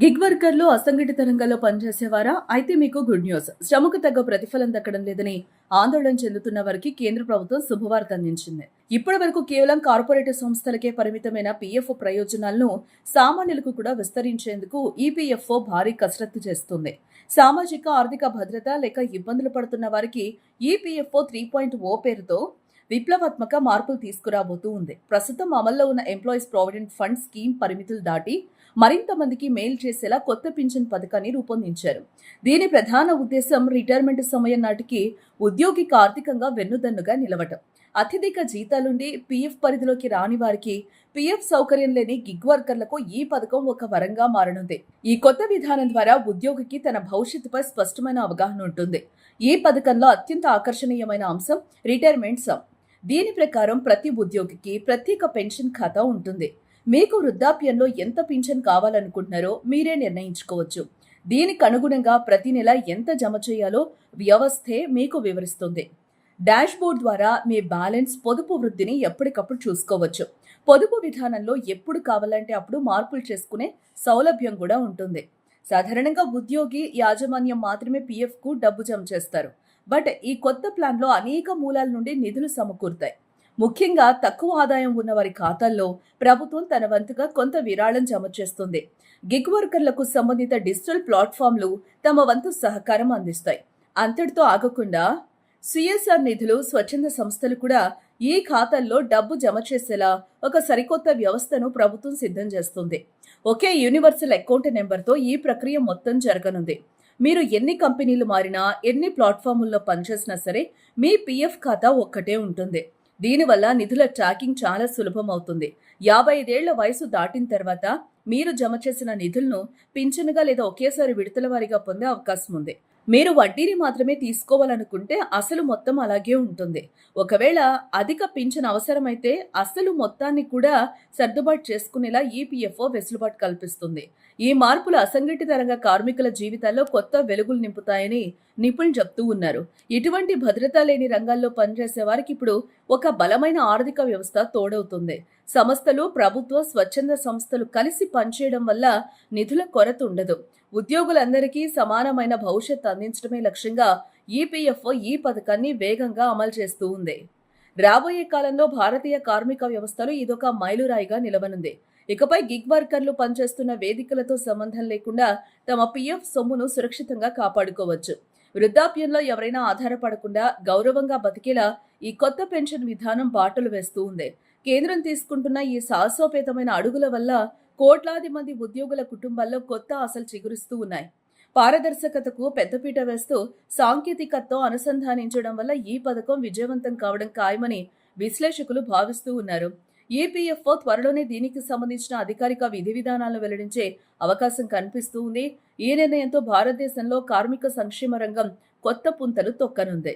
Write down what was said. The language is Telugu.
గిగ్ వర్కర్లు అసంఘటిత రంగంలో పనిచేసేవారా? అయితే మీకు గుడ్ న్యూస్. శ్రమకు తగ్గ ప్రతిఫలం దక్కడం లేదని ఆందోళన చెందుతున్న వారికి కేంద్ర ప్రభుత్వం శుభవార్త అందించింది. ఇప్పటి వరకు కేవలం కార్పొరేట్ సంస్థలకే పరిమితమైన పీఎఫ్ ప్రయోజనాలను సామాన్యులకు కూడా విస్తరించేందుకు ఈపీఎఫ్ఓ భారీ కసరత్తు చేస్తుంది. సామాజిక ఆర్థిక భద్రత లేక ఇబ్బందులు పడుతున్న వారికి ఈపీఎఫ్ఓ 3.0 పేరుతో విప్లవాత్మక మార్పులు తీసుకురాబోతూ ఉంది. ప్రస్తుతం అమల్లో ఉన్న ఎంప్లాయీస్ ప్రావిడెంట్ ఫండ్ స్కీమ్ పరిమితులు దాటి మరింత మందికి మేలు చేసేలా కొత్త పింఛన్ పథకాన్ని రూపొందించారు. దీని ప్రధాన ఉద్దేశం రిటైర్మెంట్ సమయం నాటికి ఉద్యోగికి ఆర్థికంగా వెన్నుదన్నుగా నిలవటం. అత్యధిక జీతాలుండి పీఎఫ్ పరిధిలోకి రాని వారికి పీఎఫ్ సౌకర్యం లేని గిగ్ వర్కర్లకు ఈ పథకం ఒక వరంగా మారనుంది. ఈ కొత్త విధానం ద్వారా ఉద్యోగికి తన భవిష్యత్తుపై స్పష్టమైన అవగాహన ఉంటుంది. ఈ పథకంలో అత్యంత ఆకర్షణీయమైన అంశం రిటైర్మెంట్ సమ్. దీని ప్రకారం ప్రతి ఉద్యోగికి ప్రత్యేక పెన్షన్ ఖాతా ఉంటుంది. మీకు వృద్ధాప్యంలో ఎంత పింఛన్ కావాలనుకుంటున్నారో మీరే నిర్ణయించుకోవచ్చు. దీనికి అనుగుణంగా ప్రతి నెల ఎంత జమ చేయాలో వ్యవస్థే మీకు వివరిస్తుంది. డాష్ బోర్డ్ ద్వారా మీ బ్యాలెన్స్, పొదుపు వృద్ధిని ఎప్పటికప్పుడు చూసుకోవచ్చు. పొదుపు విధానంలో ఎప్పుడు కావాలంటే అప్పుడు మార్పులు చేసుకునే సౌలభ్యం కూడా ఉంటుంది. సాధారణంగా ఉద్యోగి యాజమాన్యం మాత్రమే పీఎఫ్కు డబ్బు జమ చేస్తారు. బట్ ఈ కొత్త ప్లాన్లో అనేక మూలాల నుండి నిధులు సమకూరుతాయి. ముఖ్యంగా తక్కువ ఆదాయం ఉన్న వారి ఖాతాల్లో ప్రభుత్వం తన వంతుగా కొంత విరాళం జమ చేస్తుంది. గిగ్ వర్కర్లకు సంబంధిత డిజిటల్ ప్లాట్ఫామ్లు తమ వంతు సహకారం అందిస్తాయి. అంతటితో ఆగకుండా సిఎస్ఆర్ నిధులు, స్వచ్ఛంద సంస్థలు కూడా ఈ ఖాతాల్లో డబ్బు జమ చేసేలా ఒక సరికొత్త వ్యవస్థను ప్రభుత్వం సిద్ధం చేస్తుంది. ఒకే యూనివర్సల్ అకౌంట్ నెంబర్తో ఈ ప్రక్రియ మొత్తం జరగనుంది. మీరు ఎన్ని కంపెనీలు మారినా, ఎన్ని ప్లాట్ఫాముల్లో పనిచేసినా సరే మీ పీఎఫ్ ఖాతా ఒక్కటే ఉంటుంది. దీనివల్ల నిధుల ట్రాకింగ్ చాలా సులభం అవుతుంది. 55 ఏళ్ల వయసు దాటిన తర్వాత మీరు జమ చేసిన నిధులను పింఛనుగా లేదా ఒకేసారి విడతల వారీగా పొందే అవకాశం ఉంది. మీరు వడ్డీని మాత్రమే తీసుకోవాలనుకుంటే అసలు మొత్తం అలాగే ఉంటుంది. ఒకవేళ అధిక పింఛన్ అవసరమైతే అసలు మొత్తాన్ని కూడా సర్దుబాటు చేసుకునేలా ఈపీఎఫ్ఓ వెసులుబాటు కల్పిస్తుంది. ఈ మార్పులు అసంఘటిత రంగ కార్మికుల జీవితాల్లో కొత్త వెలుగులు నింపుతాయని నిపుణులు చెప్తూ ఉన్నారు. ఇటువంటి భద్రత లేని రంగాల్లో పనిచేసే వారికి ఇప్పుడు ఒక బలమైన ఆర్థిక వ్యవస్థ తోడవుతుంది. సంస్థలు, ప్రభుత్వ, స్వచ్ఛంద సంస్థలు కలిసి పనిచేయడం వల్ల నిధుల కొరత ఉండదు. ఉద్యోగులందరికీ సమానమైన భవిష్యత్తు అందించడమే లక్ష్యంగా ఈపీఎఫ్ఓ ఈ పథకాన్ని వేగంగా అమలు చేస్తూ ఉంది. రాబోయే కాలంలో భారతీయ కార్మిక వ్యవస్థలో ఇదొక మైలురాయిగా నిలవనుంది. ఇకపై గిగ్ వర్కర్లు పనిచేస్తున్న వేదికలతో సంబంధం లేకుండా తమ పీఎఫ్ సొమ్మును సురక్షితంగా కాపాడుకోవచ్చు. వృద్ధాప్యంలో ఎవరైనా ఆధారపడకుండా గౌరవంగా బతికేలా ఈ కొత్త పెన్షన్ విధానం బాటలు వేస్తూ ఉంది. కేంద్రం తీసుకుంటున్న ఈ సాహసోపేతమైన అడుగుల వల్ల కోట్లాది మంది ఉద్యోగుల కుటుంబాల్లో కొత్త ఆశలు చిగురిస్తూ ఉన్నాయి. పారదర్శకతకు పెద్దపీట వేస్తూ సాంకేతికతతో అనుసంధానించడం వల్ల ఈ పథకం విజయవంతం కావడం ఖాయమని విశ్లేషకులు భావిస్తూ ఉన్నారు. ఈపీఎఫ్ఓ త్వరలోనే దీనికి సంబంధించిన అధికారిక విధి విధానాలను వెల్లడించే అవకాశం కనిపిస్తూ ఉంది. ఈ నిర్ణయంతో భారతదేశంలో కార్మిక సంక్షేమ రంగం కొత్త పుంతలు తొక్కనుంది.